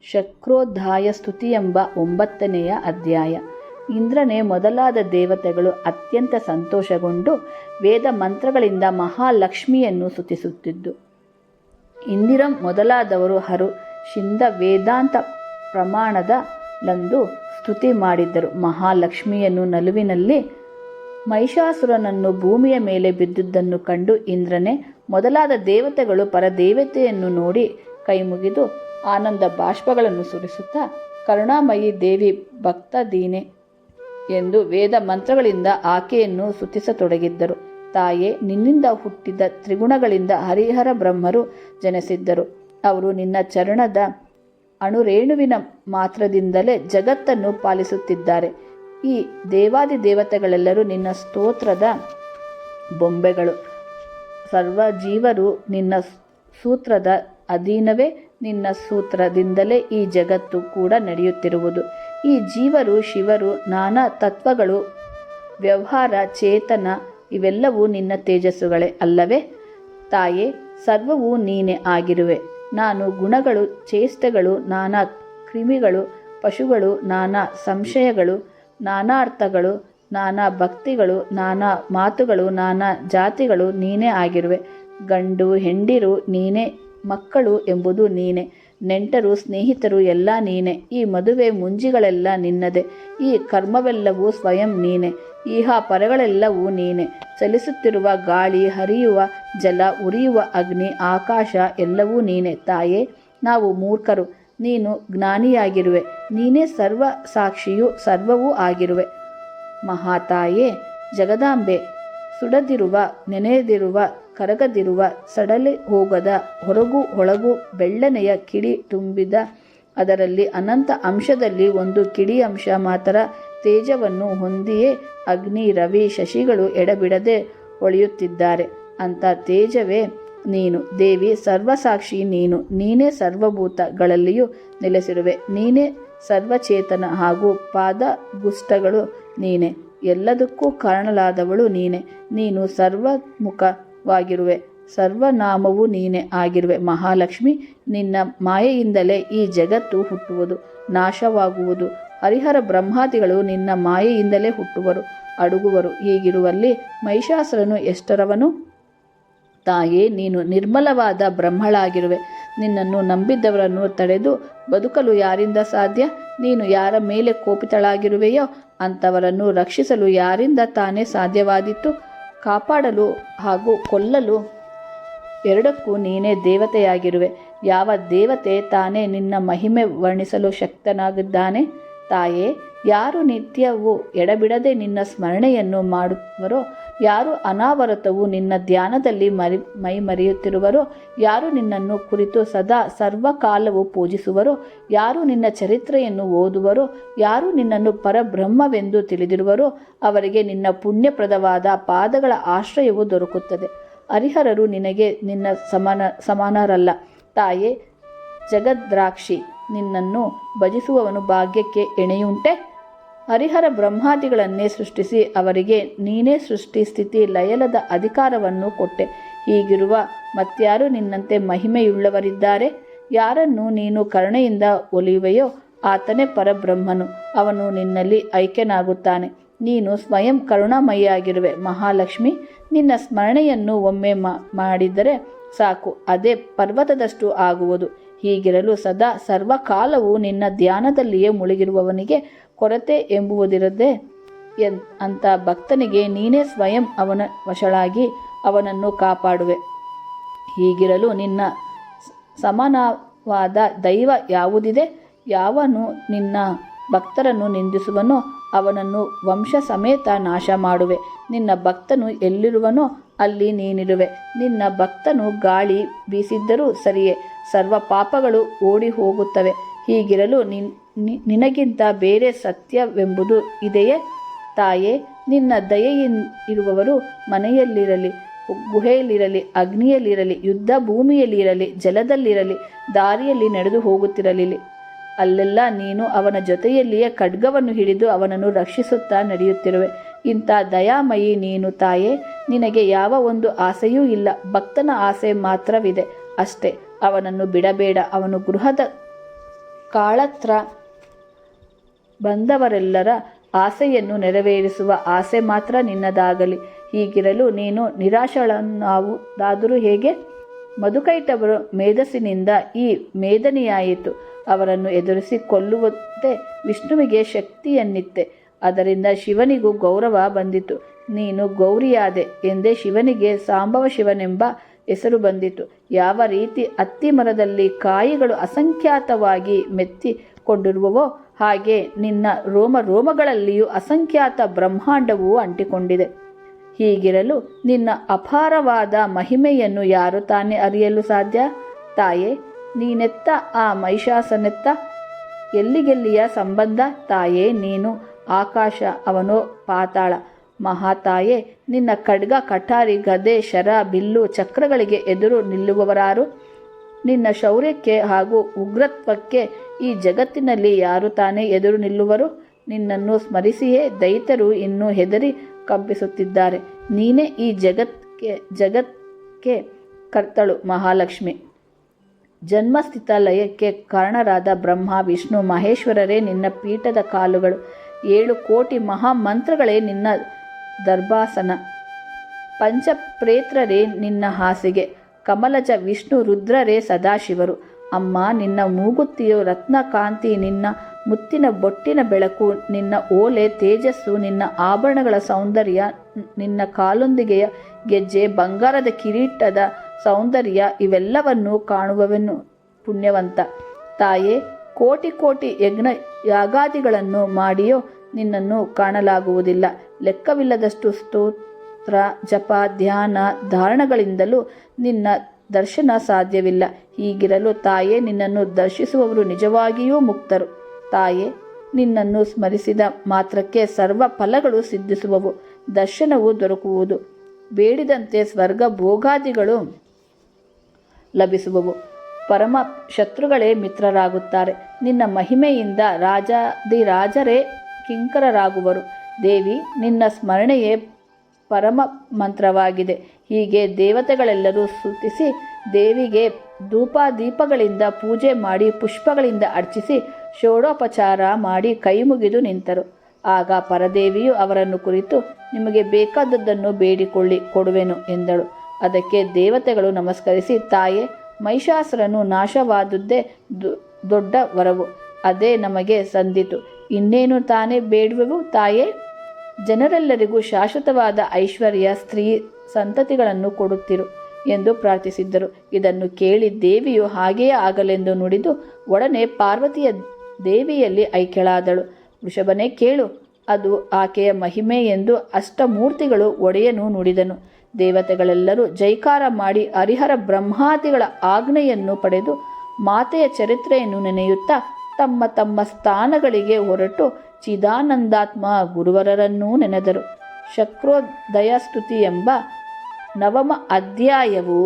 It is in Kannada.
ಶಕ್ರೋದ್ಧಾಯ ಸ್ತುತಿ ಎಂಬ 9ನೆಯ ಅಧ್ಯಾಯ. ಇಂದ್ರನೇ ಮೊದಲಾದ ದೇವತೆಗಳು ಅತ್ಯಂತ ಸಂತೋಷಗೊಂಡು ವೇದ ಮಂತ್ರಗಳಿಂದ ಮಹಾಲಕ್ಷ್ಮಿಯನ್ನು ಸ್ತುತಿಸುತ್ತಿದ್ದು, ಇಂದಿರಂ ಮೊದಲಾದವರು ಹರು ಶಿಂದ ವೇದಾಂತ ಪ್ರಮಾಣದಲ್ಲಂದು ಸ್ತುತಿ ಮಾಡಿದ್ದರು. ಮಹಾಲಕ್ಷ್ಮಿಯನ್ನು ನಲುವಿನಲ್ಲಿ ಮಹಿಷಾಸುರನನ್ನು ಭೂಮಿಯ ಮೇಲೆ ಬಿದ್ದುದನ್ನು ಕಂಡು ಇಂದ್ರನೇ ಮೊದಲಾದ ದೇವತೆಗಳು ಪರದೇವತೆಯನ್ನು ನೋಡಿ ಕೈಮುಗಿದು ಆನಂದ ಬಾಷ್ಪಗಳನ್ನು ಸುರಿಸುತ್ತಾ, ಕರುಣಾಮಯಿ ದೇವಿ ಭಕ್ತದೀನೆ ಎಂದು ವೇದ ಮಂತ್ರಗಳಿಂದ ಆಕೆಯನ್ನು ಸ್ತುತಿಸತೊಡಗಿದ್ದರು. ತಾಯೇ, ನಿನ್ನಿಂದ ಹುಟ್ಟಿದ ತ್ರಿಗುಣಗಳಿಂದ ಹರಿಹರ ಬ್ರಹ್ಮರು ಜನಿಸಿದ್ದರು. ಅವರು ನಿನ್ನ ಚರಣದ ಅಣುರೇಣುವಿನ ಮಾತ್ರದಿಂದಲೇ ಜಗತ್ತನ್ನು ಪಾಲಿಸುತ್ತಿದ್ದಾರೆ. ಈ ದೇವಾದಿ ದೇವತೆಗಳೆಲ್ಲರೂ ನಿನ್ನ ಸ್ತೋತ್ರದ ಬೊಂಬೆಗಳು. ಸರ್ವಜೀವರು ನಿನ್ನ ಸೂತ್ರದ ಅಧೀನವೇ. ನಿನ್ನ ಸೂತ್ರದಿಂದಲೇ ಈ ಜಗತ್ತು ಕೂಡ ನಡೆಯುತ್ತಿರುವುದು. ಈ ಜೀವರು, ಶಿವರು, ನಾನಾ ತತ್ವಗಳು, ವ್ಯವಹಾರ, ಚೇತನ ಇವೆಲ್ಲವೂ ನಿನ್ನ ತೇಜಸ್ಸುಗಳೇ ಅಲ್ಲವೇ? ತಾಯೇ, ಸರ್ವವೂ ನೀನೇ ಆಗಿರುವೆ. ನಾನು ಗುಣಗಳು, ಚೇಷ್ಟೆಗಳು, ನಾನಾ ಕ್ರಿಮಿಗಳು, ಪಶುಗಳು, ನಾನಾ ಸಂಶಯಗಳು, ನಾನಾ ಅರ್ಥಗಳು, ನಾನಾ ಭಕ್ತಿಗಳು, ನಾನಾ ಮಾತುಗಳು, ನಾನಾ ಜಾತಿಗಳು ನೀನೇ ಆಗಿರುವೆ. ಗಂಡು ಹೆಂಡಿರು ನೀನೇ, ಮಕ್ಕಳು ಎಂಬುದು ನೀನೇ, ನೆಂಟರು ಸ್ನೇಹಿತರು ಎಲ್ಲ ನೀನೇ. ಈ ಮದುವೆ ಮುಂಜಿಗಳೆಲ್ಲ ನಿನ್ನದೇ. ಈ ಕರ್ಮವೆಲ್ಲವೂ ಸ್ವಯಂ ನೀನೇ. ಈಹ ಪರಗಳೆಲ್ಲವೂ ನೀನೇ. ಚಲಿಸುತ್ತಿರುವ ಗಾಳಿ, ಹರಿಯುವ ಜಲ, ಉರಿಯುವ ಅಗ್ನಿ, ಆಕಾಶ ಎಲ್ಲವೂ ನೀನೇ. ತಾಯೇ, ನಾವು ಮೂರ್ಖರು, ನೀನು ಜ್ಞಾನಿಯಾಗಿರುವೆ. ನೀನೇ ಸರ್ವ ಸಾಕ್ಷಿಯೂ ಸರ್ವವೂ ಆಗಿರುವೆ. ಮಹಾತಾಯೇ, ಜಗದಾಂಬೆ, ಸುಡದಿರುವ, ನೆನೆಯದಿರುವ, ಕರಗದಿರುವ, ಸಡಲಿ ಹೋಗದ, ಹೊರಗೂ ಒಳಗೂ ಬೆಳ್ಳನೆಯ ಕಿಡಿ ತುಂಬಿದ, ಅದರಲ್ಲಿ ಅನಂತ ಅಂಶದಲ್ಲಿ ಒಂದು ಕಿಡಿ ಅಂಶ ಮಾತ್ರ ತೇಜವನ್ನು ಹೊಂದಿಯೇ ಅಗ್ನಿ, ರವಿ, ಶಶಿಗಳು ಎಡಬಿಡದೆ ಹೊಳೆಯುತ್ತಿದ್ದಾರೆ. ಅಂಥ ತೇಜವೇ ನೀನು. ದೇವಿ, ಸರ್ವಸಾಕ್ಷಿ ನೀನು. ನೀನೇ ಸರ್ವಭೂತಗಳಲ್ಲಿಯೂ ನೆಲೆಸಿರುವೆ. ನೀನೇ ಸರ್ವಚೇತನ ಹಾಗೂ ಪಾದಗುಷ್ಟಗಳು ನೀನೇ. ಎಲ್ಲದಕ್ಕೂ ಕಾರಣಲಾದವಳು ನೀನೇ. ನೀನು ಸರ್ವಮುಖವಾಗಿರುವೆ. ಸರ್ವನಾಮವೂ ನೀನೇ ಆಗಿರುವೆ. ಮಹಾಲಕ್ಷ್ಮಿ, ನಿನ್ನ ಮಾಯೆಯಿಂದಲೇ ಈ ಜಗತ್ತು ಹುಟ್ಟುವುದು, ನಾಶವಾಗುವುದು. ಹರಿಹರ ಬ್ರಹ್ಮಾದಿಗಳು ನಿನ್ನ ಮಾಯೆಯಿಂದಲೇ ಹುಟ್ಟುವರು, ಅಡಗುವರು. ಹೀಗಿರುವಲ್ಲಿ ಮಹಿಷಾಸುರನು ಎಷ್ಟರವನು? ತಾಯೇ, ನೀನು ನಿರ್ಮಲವಾದ ಬ್ರಹ್ಮಳಾಗಿರುವೆ. ನಿನ್ನನ್ನು ನಂಬಿದ್ದವರನ್ನು ತಡೆದು ಬದುಕಲು ಯಾರಿಂದ ಸಾಧ್ಯ? ನೀನು ಯಾರ ಮೇಲೆ ಕೋಪಿತಳಾಗಿರುವೆಯೋ ಅಂಥವರನ್ನು ರಕ್ಷಿಸಲು ಯಾರಿಂದ ತಾನೇ ಸಾಧ್ಯವಾದೀತು? ಕಾಪಾಡಲು ಹಾಗೂ ಕೊಲ್ಲಲು ಎರಡಕ್ಕೂ ನೀನೇ ದೇವತೆಯಾಗಿರುವೆ. ಯಾವ ದೇವತೆ ತಾನೇ ನಿನ್ನ ಮಹಿಮೆ ವರ್ಣಿಸಲು ಶಕ್ತನಾಗಿದ್ದಾನೆ? ತಾಯೇ, ಯಾರು ನಿತ್ಯವೂ ಎಡಬಿಡದೆ ನಿನ್ನ ಸ್ಮರಣೆಯನ್ನು ಮಾಡುವರೋ, ಯಾರು ಅನಾವರತವೂ ನಿನ್ನ ಧ್ಯಾನದಲ್ಲಿ ಮೈ ಮರೆಯುತ್ತಿರುವರೋ, ಯಾರು ನಿನ್ನನ್ನು ಕುರಿತು ಸದಾ ಸರ್ವಕಾಲವೂ ಪೂಜಿಸುವರೋ, ಯಾರು ನಿನ್ನ ಚರಿತ್ರೆಯನ್ನು ಓದುವರೋ, ಯಾರು ನಿನ್ನನ್ನು ಪರಬ್ರಹ್ಮವೆಂದು ತಿಳಿದಿರುವರೋ ಅವರಿಗೆ ನಿನ್ನ ಪುಣ್ಯಪ್ರದವಾದ ಪಾದಗಳ ಆಶ್ರಯವು ದೊರಕುತ್ತದೆ. ಹರಿಹರರು ನಿನಗೆ ನಿನ್ನ ಸಮಾನರಲ್ಲ. ತಾಯೇ, ಜಗದ್ರಾಕ್ಷಿ, ನಿನ್ನನ್ನು ಭಜಿಸುವವನು ಭಾಗ್ಯಕ್ಕೆ ಎಣೆಯುಂಟೆ? ಹರಿಹರ ಬ್ರಹ್ಮಾದಿಗಳನ್ನೇ ಸೃಷ್ಟಿಸಿ ಅವರಿಗೆ ನೀನೇ ಸೃಷ್ಟಿ ಸ್ಥಿತಿ ಲಯಲದ ಅಧಿಕಾರವನ್ನು ಕೊಟ್ಟೆ. ಹೀಗಿರುವ ಮತ್ಯಾರು ನಿನ್ನಂತೆ ಮಹಿಮೆಯುಳ್ಳವರಿದ್ದಾರೆ? ಯಾರನ್ನು ನೀನು ಕರುಣೆಯಿಂದ ಒಲಿಯುವೆಯೋ ಆತನೇ ಪರಬ್ರಹ್ಮನು. ಅವನು ನಿನ್ನಲ್ಲಿ ಐಕ್ಯನಾಗುತ್ತಾನೆ. ನೀನು ಸ್ವಯಂ ಕರುಣಾಮಯಿಯಾಗಿರುವೆ. ಮಹಾಲಕ್ಷ್ಮಿ, ನಿನ್ನ ಸ್ಮರಣೆಯನ್ನು ಒಮ್ಮೆ ಮಾಡಿದರೆ ಸಾಕು, ಅದೇ ಪರ್ವತದಷ್ಟು ಆಗುವುದು. ಹೀಗಿರಲು ಸದಾ ಸರ್ವಕಾಲವೂ ನಿನ್ನ ಧ್ಯಾನದಲ್ಲಿಯೇ ಮುಳುಗಿರುವವನಿಗೆ ಕೊರತೆ ಎಂಬುವುದಿರದೆ ಅಂಥ ಭಕ್ತನಿಗೆ ನೀನೇ ಸ್ವಯಂ ಅವನ ವಶಳಾಗಿ ಅವನನ್ನು ಕಾಪಾಡುವೆ. ಹೀಗಿರಲು ನಿನ್ನ ಸಮಾನವಾದ ದೈವ ಯಾವುದಿದೆ? ಯಾವನು ನಿನ್ನ ಭಕ್ತರನ್ನು ನಿಂದಿಸುವನೋ ಅವನನ್ನು ವಂಶ ಸಮೇತ ನಾಶ ಮಾಡುವೆ. ನಿನ್ನ ಭಕ್ತನು ಎಲ್ಲಿರುವನೋ ಅಲ್ಲಿ ನೀನಿರುವೆ. ನಿನ್ನ ಭಕ್ತನು ಗಾಳಿ ಬೀಸಿದ್ದರೂ ಸರಿಯೇ, ಸರ್ವ ಪಾಪಗಳು ಓಡಿ ಹೋಗುತ್ತವೆ. ಹೀಗಿರಲು ನಿನಗಿಂತ ಬೇರೆ ಸತ್ಯವೆಂಬುದು ಇದೆಯೇ? ತಾಯೇ, ನಿನ್ನ ದಯೆಯಿರುವವರು ಮನೆಯಲ್ಲಿರಲಿ, ಗುಹೆಯಲ್ಲಿರಲಿ, ಅಗ್ನಿಯಲ್ಲಿರಲಿ, ಯುದ್ಧ ಭೂಮಿಯಲ್ಲಿರಲಿ, ಜಲದಲ್ಲಿರಲಿ, ದಾರಿಯಲ್ಲಿ ನಡೆದು ಹೋಗುತ್ತಿರಲಿ, ಅಲ್ಲೆಲ್ಲ ನೀನು ಅವನ ಜೊತೆಯಲ್ಲಿಯೇ ಖಡ್ಗವನ್ನು ಹಿಡಿದು ಅವನನ್ನು ರಕ್ಷಿಸುತ್ತಾ ನಡೆಯುತ್ತಿರುವೆ. ಇಂಥ ದಯಾಮಯಿ ನೀನು ತಾಯೇ. ನಿನಗೆ ಯಾವ ಒಂದು ಆಸೆಯೂ ಇಲ್ಲ. ಭಕ್ತನ ಆಸೆ ಮಾತ್ರವಿದೆ ಅಷ್ಟೇ. ಅವನನ್ನು ಬಿಡಬೇಡ. ಅವನು ಗೃಹದ ಕಾಳತ್ರ ಬಂದವರೆಲ್ಲರ ಆಸೆಯನ್ನು ನೆರವೇರಿಸುವ ಆಸೆ ಮಾತ್ರ ನಿನ್ನದಾಗಲಿ. ಹೀಗಿರಲು ನೀನು ನಿರಾಶಳನ್ನಾವುದಾದರೂ ಹೇಗೆ? ಮಧುಕೈಟವರು ಮೇಧಸ್ಸಿನಿಂದ ಈ ಮೇದನೆಯಾಯಿತು. ಅವರನ್ನು ಎದುರಿಸಿ ಕೊಲ್ಲುವುದೇ ವಿಷ್ಣುವಿಗೆ ಶಕ್ತಿಯನ್ನಿತ್ತೆ. ಅದರಿಂದ ಶಿವನಿಗೂ ಗೌರವ ಬಂದಿತು. ನೀನು ಗೌರಿಯಾದೆ ಎಂದೇ ಶಿವನಿಗೆ ಸಾಂಬವ ಶಿವನೆಂಬ ಹೆಸರು ಬಂದಿತು. ಯಾವ ರೀತಿ ಅತ್ತಿ ಮರದಲ್ಲಿ ಕಾಯಿಗಳು ಅಸಂಖ್ಯಾತವಾಗಿ ಮೆತ್ತಿಕೊಂಡಿರುವವೋ ಹಾಗೆ ನಿನ್ನ ರೋಮ ರೋಮಗಳಲ್ಲಿಯೂ ಅಸಂಖ್ಯಾತ ಬ್ರಹ್ಮಾಂಡವೂ ಅಂಟಿಕೊಂಡಿದೆ. ಹೀಗಿರಲು ನಿನ್ನ ಅಪಾರವಾದ ಮಹಿಮೆಯನ್ನು ಯಾರು ತಾನೇ ಅರಿಯಲು ಸಾಧ್ಯ? ತಾಯೇ, ನೀನೆತ್ತ ಆ ಮಹಿಷಾಸನೆತ್ತ ಎಲ್ಲಿಗೆಲ್ಲಿಯ ಸಂಬಂಧ? ತಾಯೇ, ನೀನು ಆಕಾಶ, ಅವನೋ ಪಾತಾಳ. ಮಹಾತಾಯೇ, ನಿನ್ನ ಖಡ್ಗ, ಕಠಾರಿ, ಗದೆ, ಶರ, ಬಿಲ್ಲು, ಚಕ್ರಗಳಿಗೆ ಎದುರು ನಿಲ್ಲುವವರಾರು? ನಿನ್ನ ಶೌರ್ಯಕ್ಕೆ ಹಾಗೂ ಉಗ್ರತ್ವಕ್ಕೆ ಈ ಜಗತ್ತಿನಲ್ಲಿ ಯಾರು ತಾನೇ ಎದುರು ನಿಲ್ಲುವರು? ನಿನ್ನನ್ನು ಸ್ಮರಿಸಿಯೇ ದೈತ್ಯರು ಇನ್ನೂ ಹೆದರಿ ಕಂಪಿಸುತ್ತಿದ್ದಾರೆ. ನೀನೇ ಈ ಜಗತ್ಗೆ ಕರ್ತಳು ಮಹಾಲಕ್ಷ್ಮಿ. ಜನ್ಮಸ್ಥಿತ ಲಯಕ್ಕೆ ಕಾರಣರಾದ ಬ್ರಹ್ಮ, ವಿಷ್ಣು, ಮಹೇಶ್ವರರೇ ನಿನ್ನ ಪೀಠದ ಕಾಲುಗಳು. 7 ಕೋಟಿ ಮಹಾಮಂತ್ರಗಳೇ ನಿನ್ನ ದರ್ಭಾಸನ. ಪಂಚಪ್ರೇತ್ರರೇ ನಿನ್ನ ಹಾಸಿಗೆ. ಕಮಲಜ, ವಿಷ್ಣು, ರುದ್ರರೇ ಸದಾಶಿವರು. ಅಮ್ಮ, ನಿನ್ನ ಮೂಗುತ್ತಿಯು ರತ್ನಕಾಂತಿ, ನಿನ್ನ ಮುತ್ತಿನ ಬೊಟ್ಟಿನ ಬೆಳಕು, ನಿನ್ನ ಓಲೆ ತೇಜಸ್ಸು, ನಿನ್ನ ಆಭರಣಗಳ ಸೌಂದರ್ಯ, ನಿನ್ನ ಕಾಲೊಂದಿಗೆಯ ಗೆಜ್ಜೆ, ಬಂಗಾರದ ಕಿರೀಟದ ಸೌಂದರ್ಯ, ಇವೆಲ್ಲವನ್ನೂ ಕಾಣುವವನು ಪುಣ್ಯವಂತ. ತಾಯೇ, ಕೋಟಿ ಕೋಟಿ ಯಜ್ಞ ಯಾಗಾದಿಗಳನ್ನು ಮಾಡಿಯೋ ನಿನ್ನನ್ನು ಕಾಣಲಾಗುವುದಿಲ್ಲ. ಲೆಕ್ಕವಿಲ್ಲದಷ್ಟು ಸ್ತೋತ್ರ, ಜಪ, ಧ್ಯಾನ, ಧಾರಣಗಳಿಂದಲೂ ನಿನ್ನ ದರ್ಶನ ಸಾಧ್ಯವಿಲ್ಲ. ಹೀಗಿರಲು ತಾಯೇ, ನಿನ್ನನ್ನು ದರ್ಶಿಸುವವರು ನಿಜವಾಗಿಯೂ ಮುಕ್ತರು. ತಾಯೇ, ನಿನ್ನನ್ನು ಸ್ಮರಿಸಿದ ಮಾತ್ರಕ್ಕೆ ಸರ್ವ ಫಲಗಳು ಸಿದ್ಧಿಸುವವು, ದರ್ಶನವು ದೊರಕುವುದು, ಬೇಡಿದಂತೆ ಸ್ವರ್ಗ ಭೋಗಾದಿಗಳು ಲಭಿಸುವವು, ಪರಮ ಶತ್ರುಗಳೇ ಮಿತ್ರರಾಗುತ್ತಾರೆ. ನಿನ್ನ ಮಹಿಮೆಯಿಂದ ರಾಜಾದಿರಾಜರೇ ಕಿಂಕರರಾಗುವರು. ದೇವಿ, ನಿನ್ನ ಸ್ಮರಣೆಯೇ ಪರಮ ಮಂತ್ರವಾಗಿದೆ. ಹೀಗೆ ದೇವತೆಗಳೆಲ್ಲರೂ ಸ್ತುತಿಸಿ ದೇವಿಗೆ ಧೂಪದೀಪಗಳಿಂದ ಪೂಜೆ ಮಾಡಿ ಪುಷ್ಪಗಳಿಂದ ಅರ್ಚಿಸಿ ಷೋಡೋಪಚಾರ ಮಾಡಿ ಕೈಮುಗಿದು ನಿಂತರು. ಆಗ ಪರದೇವಿಯು ಅವರನ್ನು ಕುರಿತು, ನಿಮಗೆ ಬೇಕಾದದ್ದನ್ನು ಬೇಡಿಕೊಳ್ಳಿ, ಕೊಡುವೆನು ಎಂದಳು. ಅದಕ್ಕೆ ದೇವತೆಗಳು ನಮಸ್ಕರಿಸಿ, ತಾಯೇ, ಮಹಿಷಾಸುರನು ನಾಶವಾದುದೇ ದೊಡ್ಡ ವರವು. ಅದೇ ನಮಗೆ ಸಂದಿತು. ಇನ್ನೇನು ತಾನೇ ಬೇಡುವೆವು ತಾಯೇ? ಜನರೆಲ್ಲರಿಗೂ ಶಾಶ್ವತವಾದ ಐಶ್ವರ್ಯ, ಸ್ತ್ರೀ ಸಂತತಿಗಳನ್ನು ಕೊಡುತ್ತಿರು ಎಂದು ಪ್ರಾರ್ಥಿಸಿದ್ದರು. ಇದನ್ನು ಕೇಳಿ ದೇವಿಯು ಹಾಗೆಯೇ ಆಗಲೆಂದು ನುಡಿದು ಒಡನೆ ಪಾರ್ವತಿಯ ದೇವಿಯಲ್ಲಿ ಐಕ್ಯಳಾದಳು. ವೃಷಭನೇ ಕೇಳು, ಅದು ಆಕೆಯ ಮಹಿಮೆ ಎಂದು ಅಷ್ಟಮೂರ್ತಿಗಳು ಒಡೆಯನು ನುಡಿದನು. ದೇವತೆಗಳೆಲ್ಲರೂ ಜೈಕಾರ ಮಾಡಿ ಹರಿಹರ ಬ್ರಹ್ಮಾದಿಗಳ ಆಜ್ಞೆಯನ್ನು ಪಡೆದು ಮಾತೆಯ ಚರಿತ್ರೆಯನ್ನು ನೆನೆಯುತ್ತಾ ತಮ್ಮ ತಮ್ಮ ಸ್ಥಾನಗಳಿಗೆ ಹೊರಟು ಚಿದಾನಂದಾತ್ಮ ಗುರುವರರನ್ನೂ ನೆನೆದರು. ಶಕ್ರೋದಯ ಸ್ತುತಿ ಎಂಬ 9ಮ ಅಧ್ಯಾಯವು